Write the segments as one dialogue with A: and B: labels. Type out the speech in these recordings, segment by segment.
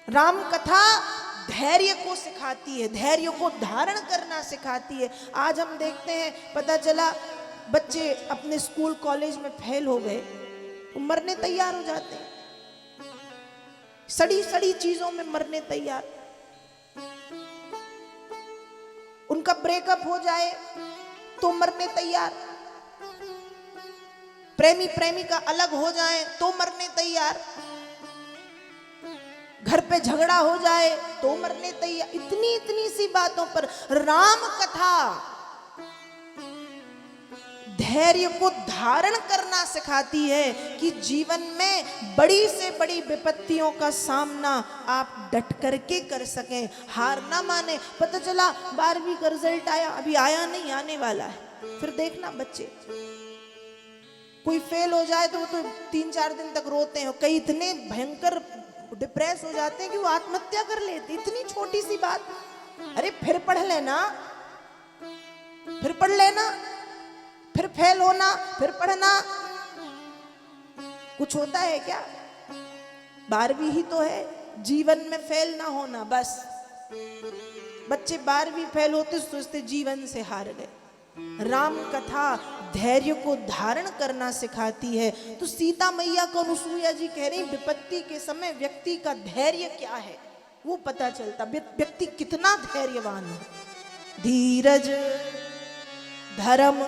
A: राम कथा धैर्य को सिखाती है, धैर्य को धारण करना सिखाती है। आज हम देखते हैं, पता चला बच्चे अपने स्कूल कॉलेज में फेल हो गए, मरने तैयार हो जाते हैं, सड़ी सड़ी चीजों में मरने तैयार। उनका ब्रेकअप हो जाए तो मरने तैयार, प्रेमी प्रेमिका अलग हो जाए तो मरने तैयार, घर पे झगड़ा हो जाए तो मरने तैयार। इतनी इतनी सी बातों पर राम कथा धैर्य को धारण करना सिखाती है कि जीवन में बड़ी से बड़ी विपत्तियों का सामना आप डट करके कर सकें, हार ना माने। पता चला 12वीं का रिजल्ट आया, अभी आया नहीं, आने वाला है। फिर देखना बच्चे कोई फेल हो जाए तो वो तो 3-4 दिन तक रोते हैं, कई इतने भयंकर डिप्रेस हो जाते हैं कि वो आत्महत्या कर लेते। इतनी छोटी सी बात, अरे फिर पढ़ लेना, फिर पढ़ लेना, फिर फेल होना, फिर पढ़ना, कुछ होता है क्या? 12वीं ही तो है, जीवन में फेल ना होना बस। बच्चे 12वीं फेल होते सोचते जीवन से हार गए। राम कथा धैर्य को धारण करना सिखाती है। तो सीता मैया को अनुसुईया जी कह रही, विपत्ति के समय व्यक्ति का धैर्य क्या है वो पता चलता, व्यक्ति कितना धैर्यवान है। धीरज, धर्म,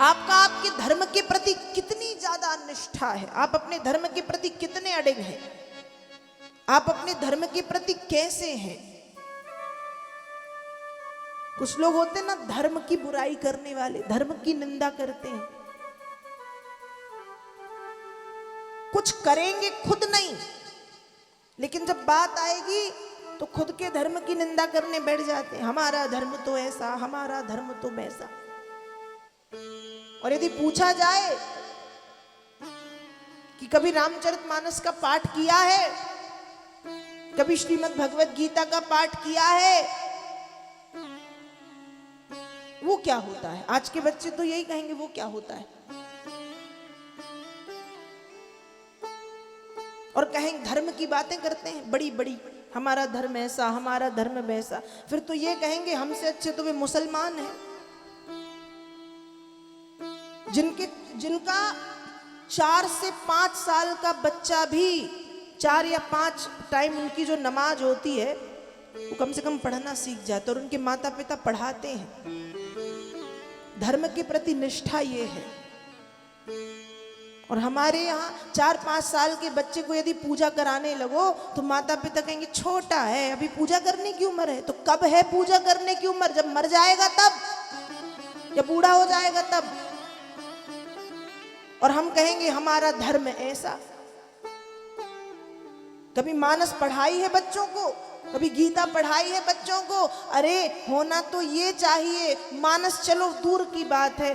A: आपका आपके धर्म के प्रति कितनी ज्यादा निष्ठा है, आप अपने धर्म के प्रति कितने अडिग हैं, आप अपने धर्म के प्रति कैसे हैं। कुछ लोग होते हैं ना धर्म की बुराई करने वाले, धर्म की निंदा करते हैं, कुछ करेंगे खुद नहीं, लेकिन जब बात आएगी तो खुद के धर्म की निंदा करने बैठ जाते हैं। हमारा धर्म तो ऐसा, हमारा धर्म तो वैसा। और यदि पूछा जाए कि कभी रामचरितमानस का पाठ किया है, कभी श्रीमद् भगवत गीता का पाठ किया है, वो क्या होता है? आज के बच्चे तो यही कहेंगे वो क्या होता है, और कहेंगे धर्म की बातें करते हैं बड़ी बड़ी, हमारा धर्म ऐसा, हमारा धर्म वैसा। फिर तो ये कहेंगे हमसे अच्छे तो वे मुसलमान हैं, जिनका 4 से 5 साल का बच्चा भी 4 या 5 टाइम उनकी जो नमाज होती है वो कम से कम पढ़ना सीख जाता है, और उनके माता पिता पढ़ाते हैं। धर्म के प्रति निष्ठा ये है। और हमारे यहाँ 4-5 साल के बच्चे को यदि पूजा कराने लगो तो माता पिता कहेंगे छोटा है, अभी पूजा करने की उम्र है। तो कब है पूजा करने की उम्र? जब मर जाएगा तब, या बूढ़ा हो जाएगा तब। और हम कहेंगे हमारा धर्म ऐसा। कभी मानस पढ़ाई है बच्चों को, कभी गीता पढ़ाई है बच्चों को। अरे होना तो ये चाहिए, मानस चलो दूर की बात है,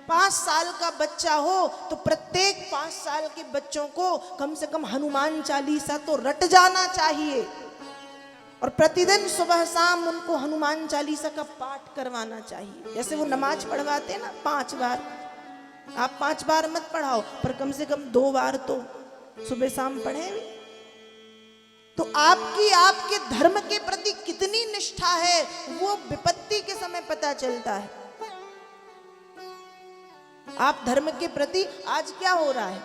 A: 5 साल का बच्चा हो तो प्रत्येक 5 साल के बच्चों को कम से कम हनुमान चालीसा तो रट जाना चाहिए, और प्रतिदिन सुबह शाम उनको हनुमान चालीसा का पाठ करवाना चाहिए। जैसे वो नमाज पढ़वाते हैं ना 5 बार, आप 5 बार मत पढ़ाओ, पर कम से कम 2 बार तो सुबह शाम पढ़े। तो आपकी आपके धर्म के प्रति कितनी निष्ठा है वो विपत्ति के समय पता चलता है। आप धर्म के प्रति आज क्या हो रहा है?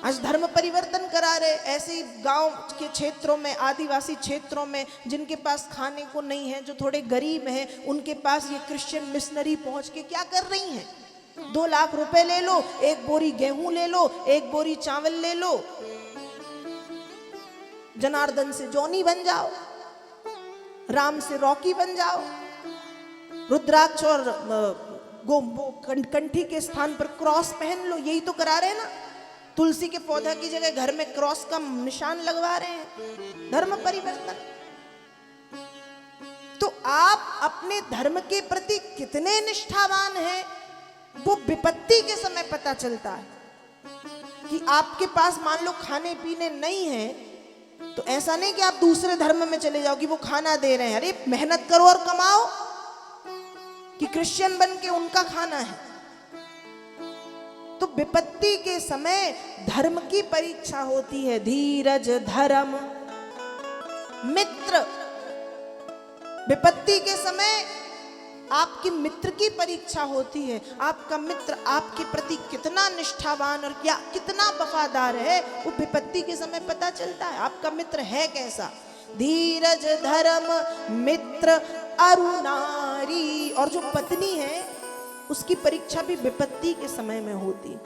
A: आज धर्म परिवर्तन करा रहे। ऐसे ही गांव के क्षेत्रों में, आदिवासी क्षेत्रों में जिनके पास खाने को नहीं है, जो थोड़े गरीब हैं, उनके पास ये क्रिश्चियन मिशनरी पहुंच के क्या कर रही हैं? 2 लाख रुपए ले लो, 1 बोरी गेहूं ले लो, 1 बोरी चावल ले लो, जनार्दन से जॉनी बन जाओ, राम से रॉकी बन जाओ, रुद्राक्ष और कंठी के स्थान पर क्रॉस पहन लो। यही तो करा रहे हैं ना, तुलसी के पौधा की जगह घर में क्रॉस का निशान लगवा रहे हैं। धर्म परिवर्तन। तो आप अपने धर्म के प्रति कितने निष्ठावान हैं वो विपत्ति के समय पता चलता है। कि आपके पास मान लो खाने पीने नहीं है तो ऐसा नहीं कि आप दूसरे धर्म में चले जाओ कि वो खाना दे रहे हैं। अरे मेहनत करो और कमाओ, कि क्रिश्चियन बन के उनका खाना है। तो विपत्ति के समय धर्म की परीक्षा होती है। धीरज, धर्म, मित्र। विपत्ति के समय आपकी मित्र की परीक्षा होती है। आपका मित्र आपके प्रति कितना निष्ठावान और क्या कितना वफादार है, वो विपत्ति के समय पता चलता है। आपका मित्र है कैसा। धीरज, धर्म, मित्र, अरुणारी। और जो पत्नी है उसकी परीक्षा भी विपत्ति के समय में होती,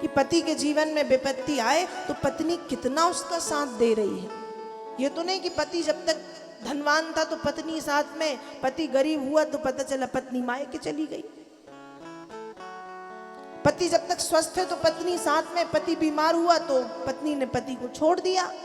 A: कि पति के जीवन में विपत्ति आए तो पत्नी कितना उसका साथ दे रही है। ये तो नहीं कि पति जब तक धनवान था तो पत्नी साथ में, पति गरीब हुआ तो पता चला पत्नी मायके चली गई। पति जब तक स्वस्थ है तो पत्नी साथ में, पति बीमार हुआ तो पत्नी ने पति को छोड़ दिया।